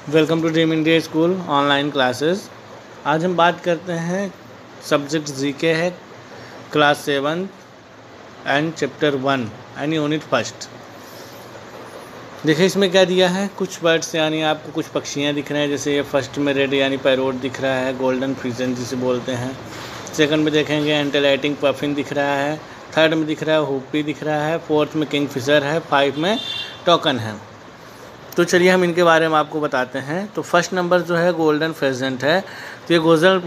Welcome to dream India school online classes. आज हम बात करते हैं सब्जेक्ट जीके है, class 7 and chapter 1 and unit first. देखिए इसमें क्या दिया है, कुछ बर्ड्स यानी आपको कुछ पक्षियाँ दिख रहे हैं। जैसे ये फर्स्ट में रेड यानी पैरोट दिख रहा है, गोल्डन फिजन जिसे बोलते हैं। सेकंड में देखेंगे एंटेलाइटिंग पफिन दिख रहा है। थर्ड में दिख रहा है हुप्पी दिख रहा है। फोर्थ में किंगफिशर है। 5 में टोकन है। तो चलिए हम इनके बारे में आपको बताते हैं। तो फर्स्ट नंबर जो है गोल्डन फेजेंट है। तो ये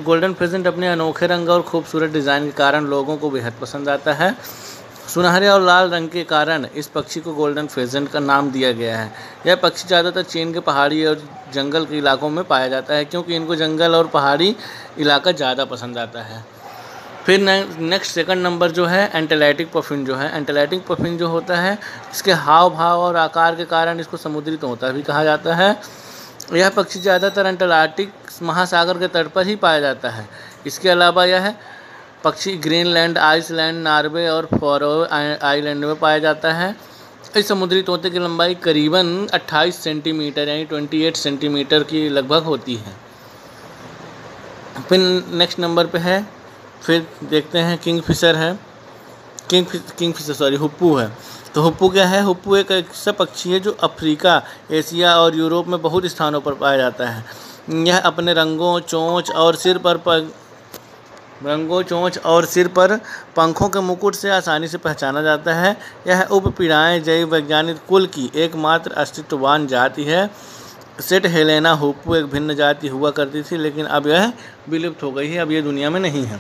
गोल्डन फेजेंट अपने अनोखे रंग और खूबसूरत डिज़ाइन के कारण लोगों को बेहद पसंद आता है। सुनहरे और लाल रंग के कारण इस पक्षी को गोल्डन फेजेंट का नाम दिया गया है। यह पक्षी ज़्यादातर चीन के पहाड़ी और जंगल के इलाकों में पाया जाता है, क्योंकि इनको जंगल और पहाड़ी इलाका ज़्यादा पसंद आता है। फिर नेक्स्ट सेकंड नंबर जो है एंटेलाइटिक पफिन जो है। एंटेलाइटिक पफिन जो होता है, इसके हाव भाव और आकार के कारण इसको समुद्री तोता भी कहा जाता है। यह पक्षी ज़्यादातर एंटार्कटिक महासागर के तट पर ही पाया जाता है। इसके अलावा यह पक्षी ग्रीनलैंड, आइसलैंड, नॉर्वे और फैरो आइलैंड में पाया जाता है। इस समुद्री तोते की लंबाई करीबन 28 सेंटीमीटर यानी 28 सेंटीमीटर की लगभग होती है। फिर नेक्स्ट नंबर पे है, फिर देखते हैं किंगफिशर है। हुप्पू है। तो हुप्पू क्या है? हुप्पू एक ऐसा पक्षी है जो अफ्रीका, एशिया और यूरोप में बहुत स्थानों पर पाया जाता है। यह अपने रंगों, चोंच और सिर पर पंखों के मुकुट से आसानी से पहचाना जाता है। यह उपपीढ़ाएँ जैव वैज्ञानिक कुल की एकमात्र अस्तित्ववान जाति है। सेट हेलेना हुप्पू एक भिन्न जाति हुआ करती थी, लेकिन अब यह विलुप्त हो गई है, अब यह दुनिया में नहीं है।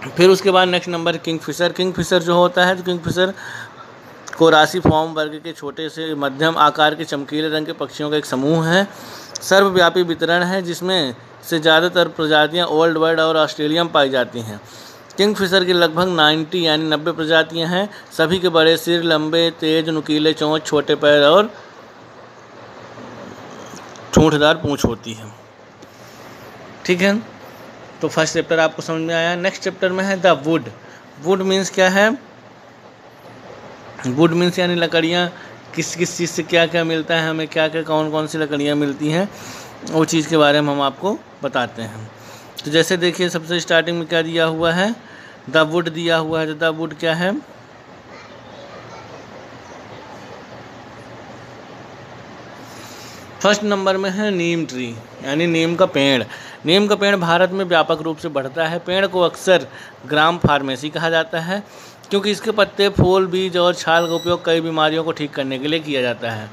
फिर उसके बाद नेक्स्ट नंबर किंगफिशर जो होता है, तो किंगफिशर कोरासी फॉर्म वर्ग के छोटे से मध्यम आकार के चमकीले रंग के पक्षियों का एक समूह है। सर्वव्यापी वितरण है, जिसमें से ज़्यादातर प्रजातियां ओल्ड वर्ल्ड और ऑस्ट्रेलिया में पाई जाती हैं। किंगफिशर की लगभग 90 प्रजातियां हैं। सभी के बड़े सिर, लंबे तेज नुकीले चोंच, छोटे पैर और ठूंठदार पूंछ होती है। ठीक है, तो फर्स्ट चैप्टर आपको समझ में आया। नेक्स्ट चैप्टर में है द वुड। वुड मीन्स क्या है? वुड मीन्स यानी लकड़ियाँ, किस किस चीज़ से क्या क्या मिलता है, हमें क्या क्या कौन कौन सी लकड़ियाँ मिलती हैं, वो चीज़ के बारे में हम आपको बताते हैं। तो जैसे देखिए सबसे स्टार्टिंग में क्या दिया हुआ है, द वुड दिया हुआ है। तो द वुड क्या है? फर्स्ट नंबर में है नीम ट्री यानी नीम का पेड़। नीम का पेड़ भारत में व्यापक रूप से बढ़ता है। पेड़ को अक्सर ग्राम फार्मेसी कहा जाता है, क्योंकि इसके पत्ते, फूल, बीज और छाल का उपयोग कई बीमारियों को ठीक करने के लिए किया जाता है।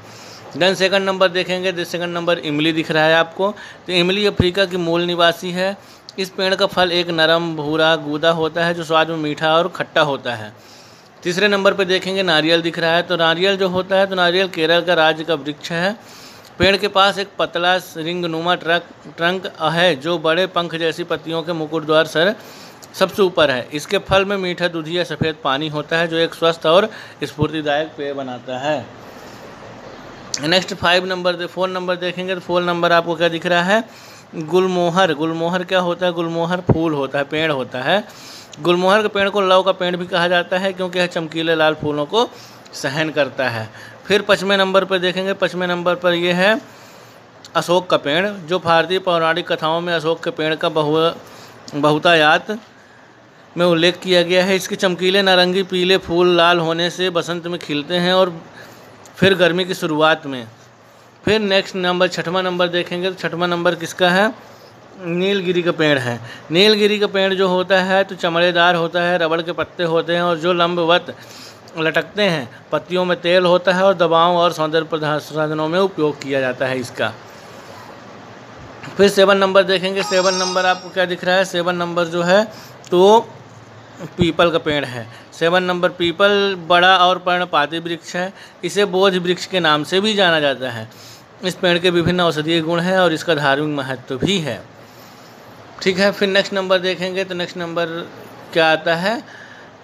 देन सेकंड नंबर देखेंगे, तो सेकंड नंबर इमली दिख रहा है आपको। तो इमली अफ्रीका की मूल निवासी है। इस पेड़ का फल एक नरम भूरा गूदा होता है, जो स्वाद में मीठा और खट्टा होता है। तीसरे नंबर पर देखेंगे नारियल दिख रहा है। तो नारियल जो होता है, तो नारियल केरल का राज्य का वृक्ष है। पेड़ के पास एक पतला रिंगनुमा ट्रंक है, जो बड़े पंख जैसी पत्तियों के मुकुटद्वार सर सबसे ऊपर है। इसके फल में मीठा दूधी या सफ़ेद पानी होता है, जो एक स्वस्थ और स्फूर्तिदायक पेय बनाता है। नेक्स्ट 4 नंबर देखेंगे, तो 4 नंबर आपको क्या दिख रहा है? गुलमोहर। गुलमोहर क्या होता है? गुलमोहर फूल होता है, पेड़ होता है। गुलमोहर के पेड़ को लव का पेड़ भी कहा जाता है, क्योंकि यह चमकीले लाल फूलों को सहन करता है। फिर 5वें नंबर पर देखेंगे, 5वें नंबर पर यह है अशोक का पेड़, जो भारतीय पौराणिक कथाओं में अशोक के पेड़ का बहुतायात में उल्लेख किया गया है। इसके चमकीले नारंगी पीले फूल लाल होने से बसंत में खिलते हैं और फिर गर्मी की शुरुआत में। फिर नेक्स्ट नंबर 6वां नंबर देखेंगे, तो 6वां नंबर किसका है? नीलगिरी का पेड़ है। नीलगिरी का पेड़ जो होता है, तो चमड़ेदार होता है, रबड़ के पत्ते होते हैं और जो लंबवत लटकते हैं। पत्तियों में तेल होता है और दवाओं और सौंदर्य प्रसाधनों में उपयोग किया जाता है इसका। फिर 7 नंबर देखेंगे। 7 नंबर आपको क्या दिख रहा है? 7 नंबर जो है, तो पीपल का पेड़ है। 7 नंबर पीपल बड़ा और पर्णपाती वृक्ष है। इसे बोध वृक्ष के नाम से भी जाना जाता है। इस पेड़ के विभिन्न औषधीय गुण हैं और इसका धार्मिक महत्व भी है। ठीक है, फिर नेक्स्ट नंबर देखेंगे, तो नेक्स्ट नंबर क्या आता है?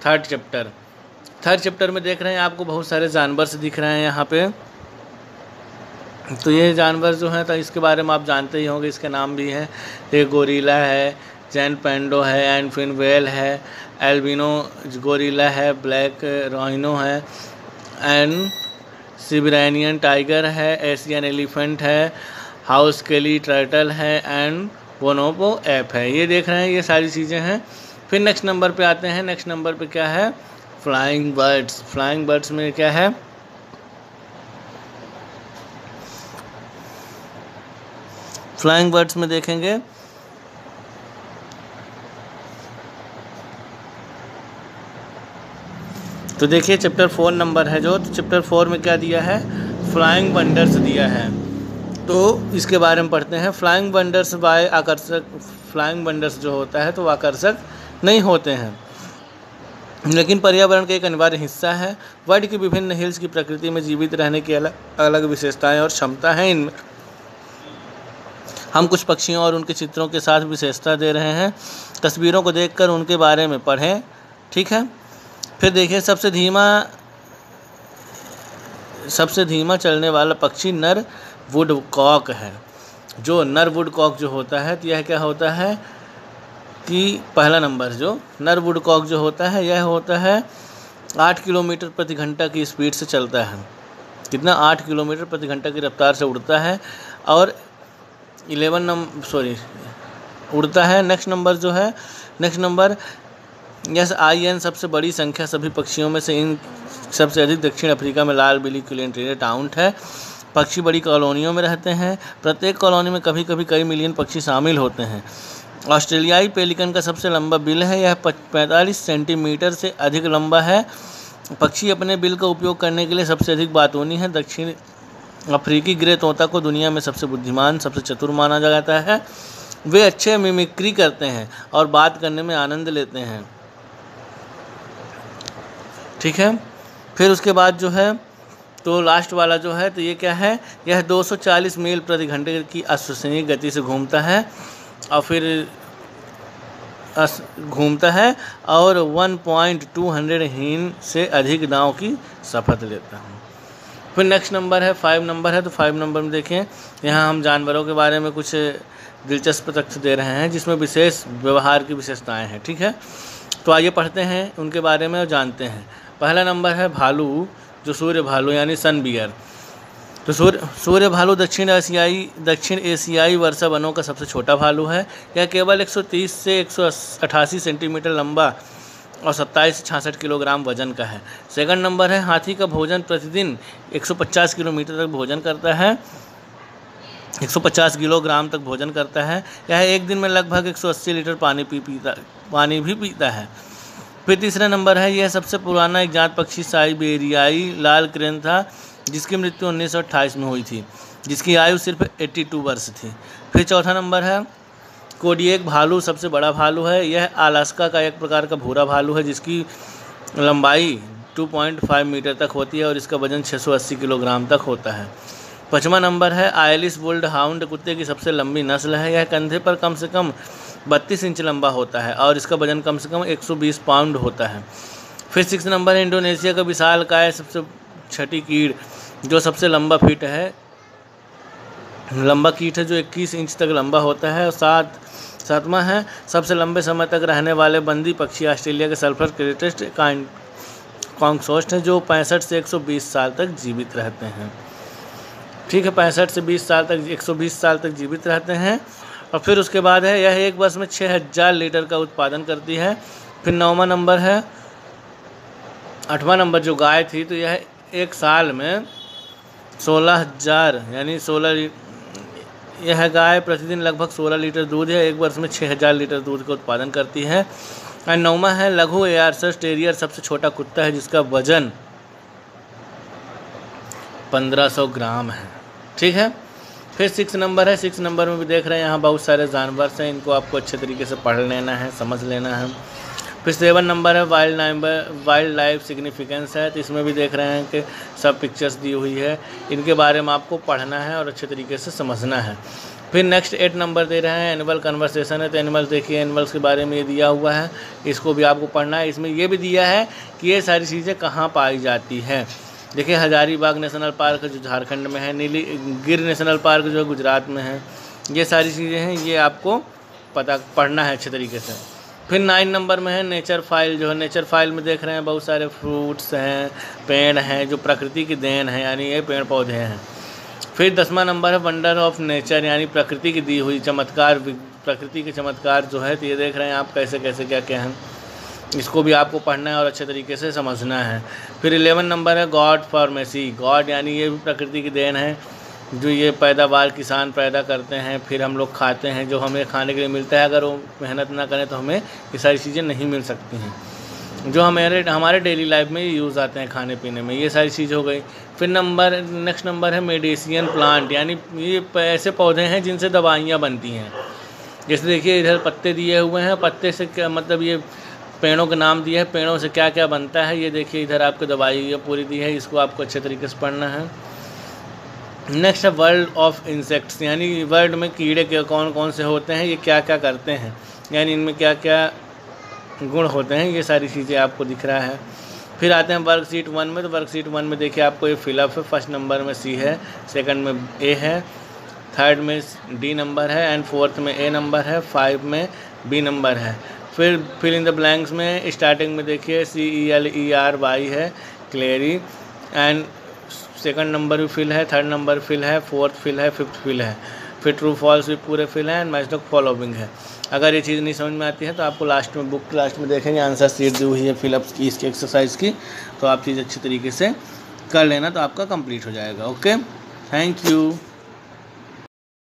थर्ड चैप्टर में देख रहे हैं आपको बहुत सारे जानवर से दिख रहे हैं यहाँ पे। तो ये जानवर जो हैं, तो इसके बारे में आप जानते ही होंगे, इसके नाम भी हैं। ये गोरिल्ला है, जैन पेंडो है, एंडफिन वेल है, एल्बिनो गोरिल्ला है, ब्लैक राइनो है, एंड सिबेरियन टाइगर है, एशियन एलिफेंट है, हाउस केली टर्टल है एंड बोनोबो ऐप है। ये देख रहे हैं, ये सारी चीज़ें हैं। फिर नेक्स्ट नंबर पे आते हैं। नेक्स्ट नंबर पे क्या है? Flying birds. फ्लाइंग बर्ड्स में क्या है? फ्लाइंग बर्ड्स में देखेंगे तो देखिए चैप्टर 4 नंबर है जो, तो चैप्टर 4 में क्या दिया है? फ्लाइंग वंडर्स दिया है। तो इसके बारे में पढ़ते हैं। फ्लाइंग वंडर्स बाय आकर्षक, फ्लाइंग वंडर्स जो होता है तो वो आकर्षक नहीं होते हैं, लेकिन पर्यावरण का एक अनिवार्य हिस्सा है। वर्ल्ड की विभिन्न हिल्स की प्रकृति में जीवित रहने की अलग अलग विशेषताएं और क्षमता हैं। इनमें हम कुछ पक्षियों और उनके चित्रों के साथ विशेषता दे रहे हैं। तस्वीरों को देखकर उनके बारे में पढ़ें, ठीक है। फिर देखिए सबसे धीमा चलने वाला पक्षी नर वुडकॉक है। जो नर वुडकॉक जो होता है तो यह क्या होता है कि पहला नंबर जो नर वुडकॉक जो होता है यह होता है 8 किलोमीटर प्रति घंटा की स्पीड से चलता है। कितना? 8 किलोमीटर प्रति घंटा की रफ्तार से उड़ता है और उड़ता है। नेक्स्ट नंबर जो है, नेक्स्ट नंबर SIN सबसे बड़ी संख्या सभी पक्षियों में से इन सबसे अधिक दक्षिण अफ्रीका में लाल बिली क्लिंटेड टाउट है। पक्षी बड़ी कॉलोनियों में रहते हैं। प्रत्येक कॉलोनी में कभी कभी कई मिलियन पक्षी शामिल होते हैं। ऑस्ट्रेलियाई पेलिकन का सबसे लंबा बिल है, यह 45 सेंटीमीटर से अधिक लंबा है। पक्षी अपने बिल का उपयोग करने के लिए सबसे अधिक बातूनी है। दक्षिण अफ्रीकी ग्रे तोता को दुनिया में सबसे बुद्धिमान, सबसे चतुर माना जाता है। वे अच्छे मिमिक्री करते हैं और बात करने में आनंद लेते हैं, ठीक है। फिर उसके बाद जो है तो लास्ट वाला जो है तो ये क्या है? यह 240 मील प्रति घंटे की अविश्वसनीय गति से घूमता है और फिर घूमता है और 1.200 हीन से अधिक दांव की शपथ लेता है। फिर नेक्स्ट नंबर है 5 नंबर है, तो 5 नंबर में देखें यहाँ हम जानवरों के बारे में कुछ दिलचस्प तथ्य दे रहे हैं जिसमें विशेष व्यवहार की विशेषताएं हैं, ठीक है। तो आइए पढ़ते हैं उनके बारे में और जानते हैं। पहला नंबर है भालू, जो सूर्य भालू यानी सन बियर। तो सूर्य भालू दक्षिण एशियाई वर्षा वनों का सबसे छोटा भालू है। यह केवल 130 से 188 सेंटीमीटर लंबा और 27 से 66 किलोग्राम वजन का है। सेकंड नंबर है हाथी का भोजन प्रतिदिन 150 किलोमीटर तक भोजन करता है, 150 किलोग्राम तक भोजन करता है। यह एक दिन में लगभग 180 लीटर पानी भी पीता है। फिर तीसरा नंबर है, यह सबसे पुराना एक जात पक्षी साइबेरियाई लाल क्रेन था जिसकी मृत्यु 1928 में हुई थी, जिसकी आयु सिर्फ 82 वर्ष थी। फिर चौथा नंबर है कोडिएक भालू, सबसे बड़ा भालू है। यह अलास्का का एक प्रकार का भूरा भालू है जिसकी लंबाई 2.5 मीटर तक होती है और इसका वजन 680 किलोग्राम तक होता है। पाँचवा नंबर है आयलिश वुल्ड हाउंड, कुत्ते की सबसे लंबी नस्ल है। यह कंधे पर कम से कम 32 इंच लंबा होता है और इसका वजन कम से कम 120 पाउंड होता है। फिर 6 नंबर है इंडोनेशिया का विशालकाय सबसे छठी कीट, जो सबसे लंबा कीट है जो 21 इंच तक लंबा होता है। और सातवां है सबसे लंबे समय तक रहने वाले बंदी पक्षी ऑस्ट्रेलिया के सल्फर क्रेटेस्ट कॉन्गसोस्ट है, जो 65 से 120 साल तक जीवित रहते हैं, ठीक है। 65 से 120 साल तक जीवित रहते हैं। और फिर उसके बाद है यह एक वर्ष में 6000 लीटर का उत्पादन करती है। फिर 9वां नंबर है 8वां नंबर जो गाय थी, तो यह एक साल में 16,000 यानी 16 यह गाय प्रतिदिन लगभग 16 लीटर दूध है, एक वर्ष में 6000 लीटर दूध का उत्पादन करती है। और 9वां है लघु एयरशर टेरियर, सबसे छोटा कुत्ता है जिसका वजन 1500 ग्राम है, ठीक है। फिर 6 नंबर है, 6 नंबर में भी देख रहे हैं यहाँ बहुत सारे जानवर हैं, इनको आपको अच्छे तरीके से पढ़ लेना है, समझ लेना है। फिर 7 नंबर है वाइल्ड लाइफ सिग्निफिकेंस है, तो इसमें भी देख रहे हैं कि सब पिक्चर्स दी हुई है, इनके बारे में आपको पढ़ना है और अच्छे तरीके से समझना है। फिर नेक्स्ट 8 नंबर दे रहे हैं एनिमल कन्वर्सेशन है, तो एनिमल्स देखिए, एनिमल्स के बारे में ये दिया हुआ है, इसको भी आपको पढ़ना है। इसमें ये भी दिया है कि ये सारी चीज़ें कहाँ पाई जाती है। देखिए हजारीबाग नेशनल पार्क जो झारखंड में है, नीलगिरी नेशनल पार्क जो गुजरात में है, ये सारी चीज़ें हैं, ये आपको पढ़ना है अच्छे तरीके से। फिर 9 नंबर में है नेचर फाइल। जो है नेचर फाइल में देख रहे हैं बहुत सारे फ्रूट्स हैं, पेड़ हैं जो प्रकृति की देन है, यानी ये पेड़ पौधे हैं। फिर 10वां नंबर है वंडर ऑफ नेचर, यानी प्रकृति की दी हुई चमत्कार, प्रकृति के चमत्कार जो है, तो ये देख रहे हैं आप कैसे कैसे क्या क्या हैं, इसको भी आपको पढ़ना है और अच्छे तरीके से समझना है। फिर 11 नंबर है गॉड फार्मेसी। गॉड यानी ये भी प्रकृति की देन है, जो ये पैदावार किसान पैदा करते हैं, फिर हम लोग खाते हैं, जो हमें खाने के लिए मिलता है। अगर वो मेहनत ना करें तो हमें ये सारी चीज़ें नहीं मिल सकती हैं, जो हमारे डेली लाइफ में यूज़ आते हैं खाने पीने में। ये सारी चीज़ हो गई। फिर नेक्स्ट नंबर है मेडिसिन प्लांट, यानी ये ऐसे पौधे हैं जिनसे दवाइयाँ बनती हैं। जैसे देखिए इधर पत्ते दिए हुए हैं, पत्ते से क्या मतलब, ये पेड़ों के नाम दिए हैं, पेड़ों से क्या क्या बनता है ये देखिए इधर आपको दवाई ये पूरी दी है, इसको आपको अच्छे तरीके से पढ़ना है। नेक्स्ट है वर्ल्ड ऑफ इंसेक्ट्स, यानी वर्ल्ड में कीड़े के कौन कौन से होते हैं, ये क्या क्या करते हैं, यानी इनमें क्या क्या गुण होते हैं, ये सारी चीज़ें आपको दिख रहा है। फिर आते हैं वर्कशीट 1 में। तो वर्कशीट 1 में देखिए आपको ये फिलअप है। फर्स्ट नंबर में सी है, सेकंड में ए है, थर्ड में डी नंबर है एंड फोर्थ में ए नंबर है, 5 में बी नंबर है। फिर फिल इन द ब्लैंक्स में स्टार्टिंग में देखिए CELERY है, क्लेरी, एंड सेकंड नंबर भी फिल है, थर्ड नंबर फिल है, फोर्थ फिल है, फिफ्थ फिल है। फिर ट्रू फॉल्स भी पूरे फिल हैं एंड मैच द फॉलोइंग है। अगर ये चीज़ नहीं समझ में आती है तो आपको लास्ट में बुक लास्ट में देखेंगे आंसर शीट दी हुई है फिलअप्स की, इसकी एक्सरसाइज की, तो आप चीज़ अच्छी तरीके से कर लेना तो आपका कंप्लीट हो जाएगा। Okay, thank you.